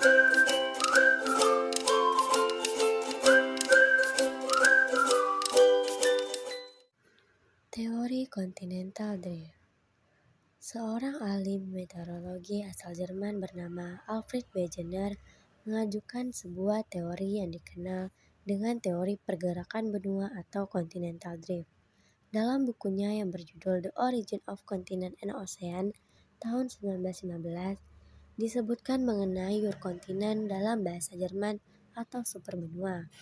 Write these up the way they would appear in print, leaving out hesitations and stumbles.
Teori Continental Drift. Seorang ahli meteorologi asal Jerman bernama Alfred Wegener mengajukan sebuah teori yang dikenal dengan teori pergerakan benua atau continental drift. Dalam bukunya yang berjudul The Origin of Continent and Ocean tahun 1915, disebutkan mengenai Urkontinent dalam bahasa Jerman atau superbenua.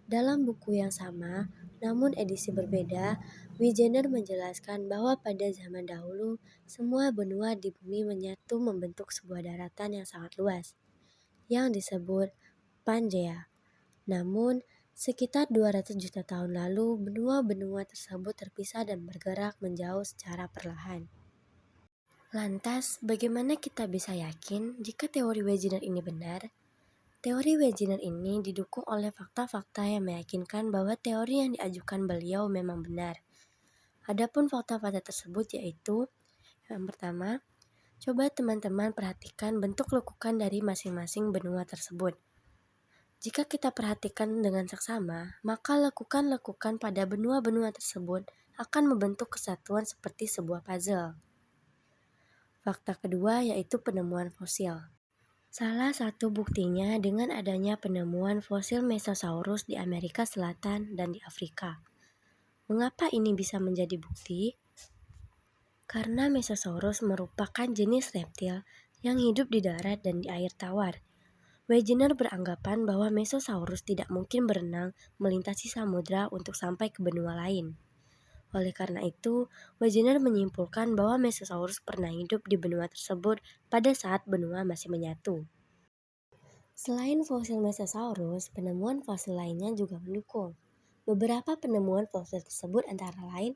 Dalam buku yang sama, namun edisi berbeda, Wegener menjelaskan bahwa pada zaman dahulu, semua benua di bumi menyatu membentuk sebuah daratan yang sangat luas, yang disebut Pangaea. Namun, sekitar 200 juta tahun lalu, benua-benua tersebut terpisah dan bergerak menjauh secara perlahan. Lantas, bagaimana kita bisa yakin jika teori Wegener ini benar? Teori Wegener ini didukung oleh fakta-fakta yang meyakinkan bahwa teori yang diajukan beliau memang benar. Adapun fakta-fakta tersebut yaitu, yang pertama, coba teman-teman perhatikan bentuk lekukan dari masing-masing benua tersebut. Jika kita perhatikan dengan seksama, maka lekukan-lekukan pada benua-benua tersebut akan membentuk kesatuan seperti sebuah puzzle. Fakta kedua yaitu penemuan fosil. Salah satu buktinya dengan adanya penemuan fosil Mesosaurus di Amerika Selatan dan di Afrika. Mengapa ini bisa menjadi bukti? Karena Mesosaurus merupakan jenis reptil yang hidup di darat dan di air tawar. Wegener beranggapan bahwa Mesosaurus tidak mungkin berenang melintasi samudra untuk sampai ke benua lain. Oleh karena itu, Wegener menyimpulkan bahwa Mesosaurus pernah hidup di benua tersebut pada saat benua masih menyatu. Selain fosil Mesosaurus, penemuan fosil lainnya juga mendukung. Beberapa penemuan fosil tersebut antara lain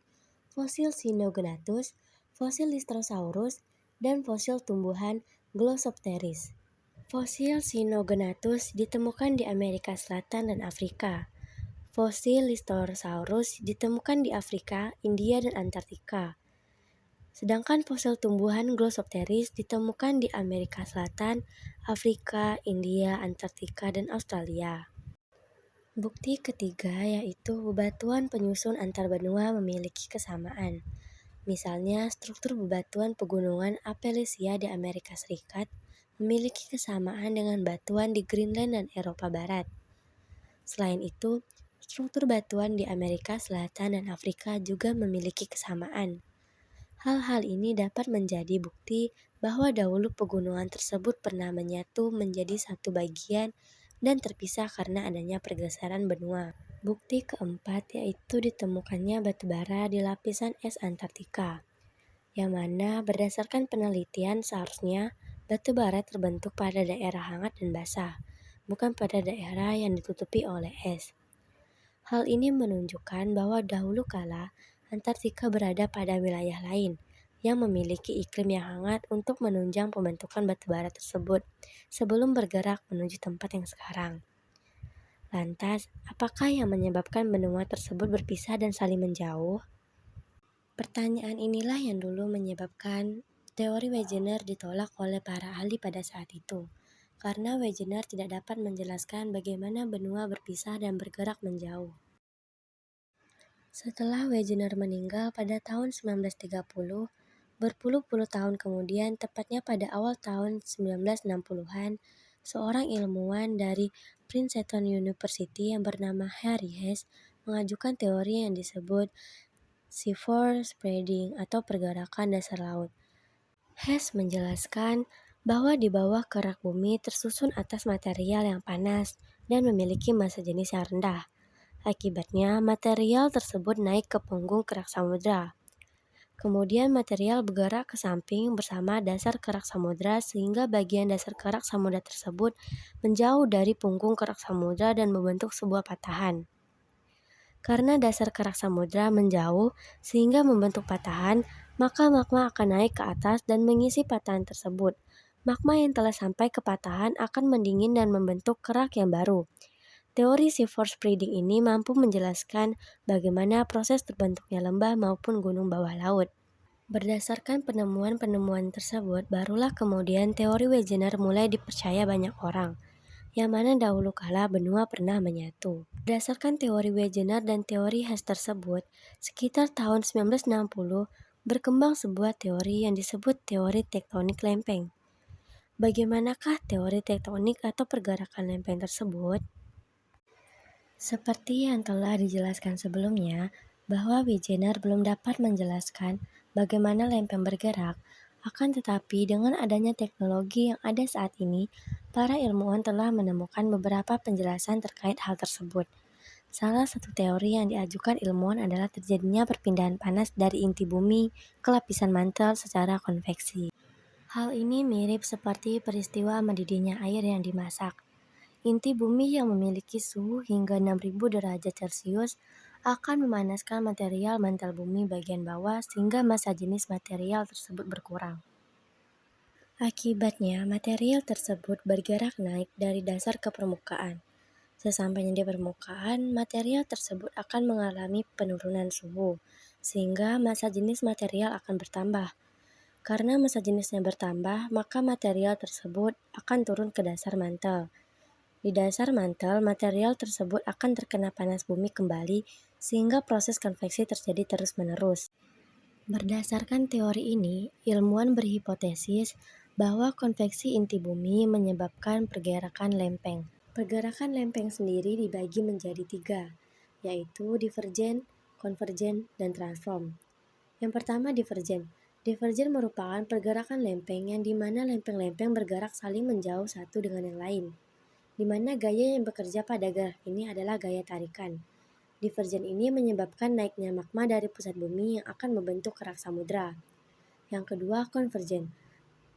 fosil Sinognathus, fosil Lystrosaurus, dan fosil tumbuhan Glossopteris. Fosil Sinognathus ditemukan di Amerika Selatan dan Afrika. Fosil Lystrosaurus ditemukan di Afrika, India, dan Antartika. Sedangkan fosil tumbuhan Glossopteris ditemukan di Amerika Selatan, Afrika, India, Antartika, dan Australia. Bukti ketiga yaitu bebatuan penyusun antar benua memiliki kesamaan. Misalnya, struktur bebatuan pegunungan Appalachia di Amerika Serikat memiliki kesamaan dengan batuan di Greenland dan Eropa Barat. Selain itu, struktur batuan di Amerika Selatan dan Afrika juga memiliki kesamaan. Hal-hal ini dapat menjadi bukti bahwa dahulu pegunungan tersebut pernah menyatu menjadi satu bagian dan terpisah karena adanya pergeseran benua. Bukti keempat yaitu ditemukannya batu bara di lapisan es Antartika, yang mana berdasarkan penelitian seharusnya batu bara terbentuk pada daerah hangat dan basah, bukan pada daerah yang ditutupi oleh es. Hal ini menunjukkan bahwa dahulu kala Antartika berada pada wilayah lain yang memiliki iklim yang hangat untuk menunjang pembentukan batu bara tersebut sebelum bergerak menuju tempat yang sekarang. Lantas, apakah yang menyebabkan benua tersebut berpisah dan saling menjauh? Pertanyaan inilah yang dulu menyebabkan teori Wegener ditolak oleh para ahli pada saat itu, karena Wegener tidak dapat menjelaskan bagaimana benua berpisah dan bergerak menjauh. Setelah Wegener meninggal pada tahun 1930, berpuluh-puluh tahun kemudian, tepatnya pada awal tahun 1960-an, seorang ilmuwan dari Princeton University yang bernama Harry Hess mengajukan teori yang disebut seafloor spreading atau pergerakan dasar laut. Hess menjelaskan bahwa di bawah kerak bumi tersusun atas material yang panas dan memiliki massa jenis yang rendah. Akibatnya, material tersebut naik ke punggung kerak samudra. Kemudian material bergerak ke samping bersama dasar kerak samudra sehingga bagian dasar kerak samudra tersebut menjauh dari punggung kerak samudra dan membentuk sebuah patahan. Karena dasar kerak samudra menjauh sehingga membentuk patahan, maka magma akan naik ke atas dan mengisi patahan tersebut. Magma yang telah sampai ke patahan akan mendingin dan membentuk kerak yang baru. Teori seafloor spreading ini mampu menjelaskan bagaimana proses terbentuknya lembah maupun gunung bawah laut. Berdasarkan penemuan-penemuan tersebut, barulah kemudian teori Wegener mulai dipercaya banyak orang, yang mana dahulu kala benua pernah menyatu. Berdasarkan teori Wegener dan teori Hess tersebut, sekitar tahun 1960 berkembang sebuah teori yang disebut teori tektonik lempeng. Bagaimanakah teori tektonik atau pergerakan lempeng tersebut? Seperti yang telah dijelaskan sebelumnya, bahwa Wegener belum dapat menjelaskan bagaimana lempeng bergerak, akan tetapi dengan adanya teknologi yang ada saat ini, para ilmuwan telah menemukan beberapa penjelasan terkait hal tersebut. Salah satu teori yang diajukan ilmuwan adalah terjadinya perpindahan panas dari inti bumi ke lapisan mantel secara konveksi. Hal ini mirip seperti peristiwa mendidihnya air yang dimasak. Inti bumi yang memiliki suhu hingga 6.000 derajat Celcius akan memanaskan material mantel bumi bagian bawah sehingga massa jenis material tersebut berkurang. Akibatnya, material tersebut bergerak naik dari dasar ke permukaan. Sesampainya di permukaan, material tersebut akan mengalami penurunan suhu, sehingga massa jenis material akan bertambah. Karena massa jenisnya bertambah, maka material tersebut akan turun ke dasar mantel. Di dasar mantel, material tersebut akan terkena panas bumi kembali sehingga proses konveksi terjadi terus-menerus. Berdasarkan teori ini, ilmuwan berhipotesis bahwa konveksi inti bumi menyebabkan pergerakan lempeng. Pergerakan lempeng sendiri dibagi menjadi 3, yaitu divergen, konvergen, dan transform. Yang pertama divergen. Divergen merupakan pergerakan lempeng yang dimana lempeng-lempeng bergerak saling menjauh satu dengan yang lain, di mana gaya yang bekerja pada gerak ini adalah gaya tarikan. Divergen ini menyebabkan naiknya magma dari pusat bumi yang akan membentuk kerak samudra. Yang kedua, konvergen.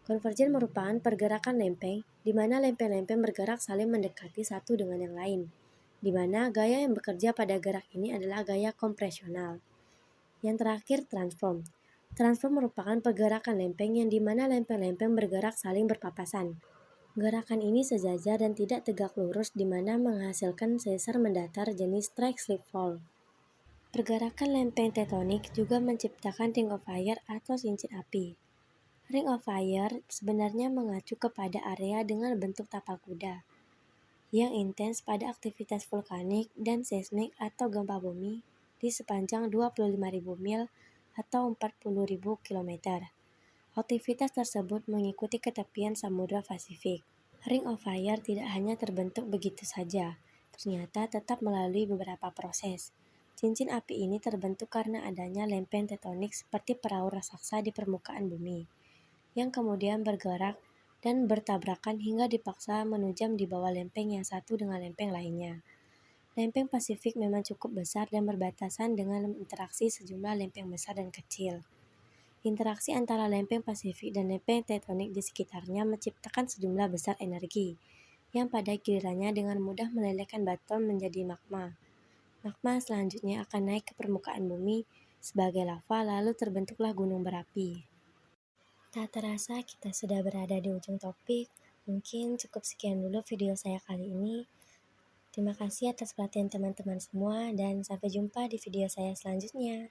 Konvergen merupakan pergerakan lempeng, di mana lempeng-lempeng bergerak saling mendekati satu dengan yang lain, di mana gaya yang bekerja pada gerak ini adalah gaya kompresional. Yang terakhir, transform. Transform merupakan pergerakan lempeng yang di mana lempeng-lempeng bergerak saling berpapasan. Gerakan ini sejajar dan tidak tegak lurus di mana menghasilkan sesar mendatar jenis strike-slip-fall. Pergerakan lempeng tektonik juga menciptakan ring of fire atau cincin api. Ring of fire sebenarnya mengacu kepada area dengan bentuk tapal kuda, yang intens pada aktivitas vulkanik dan seismik atau gempa bumi di sepanjang 25.000 mil atau 40.000 km. Aktivitas tersebut mengikuti ketepian Samudra Pasifik. Ring of Fire tidak hanya terbentuk begitu saja, ternyata tetap melalui beberapa proses. Cincin api ini terbentuk karena adanya lempeng tektonik seperti perahu raksasa di permukaan bumi, yang kemudian bergerak dan bertabrakan hingga dipaksa menujam di bawah lempeng yang satu dengan lempeng lainnya. Lempeng Pasifik memang cukup besar dan berbatasan dengan interaksi sejumlah lempeng besar dan kecil. Interaksi antara lempeng Pasifik dan lempeng tektonik di sekitarnya menciptakan sejumlah besar energi, yang pada gilirannya dengan mudah melelehkan batuan menjadi magma. Magma selanjutnya akan naik ke permukaan bumi sebagai lava, lalu terbentuklah gunung berapi. Tak terasa kita sudah berada di ujung topik. Mungkin cukup sekian dulu video saya kali ini. Terima kasih atas perhatian teman-teman semua dan sampai jumpa di video saya selanjutnya.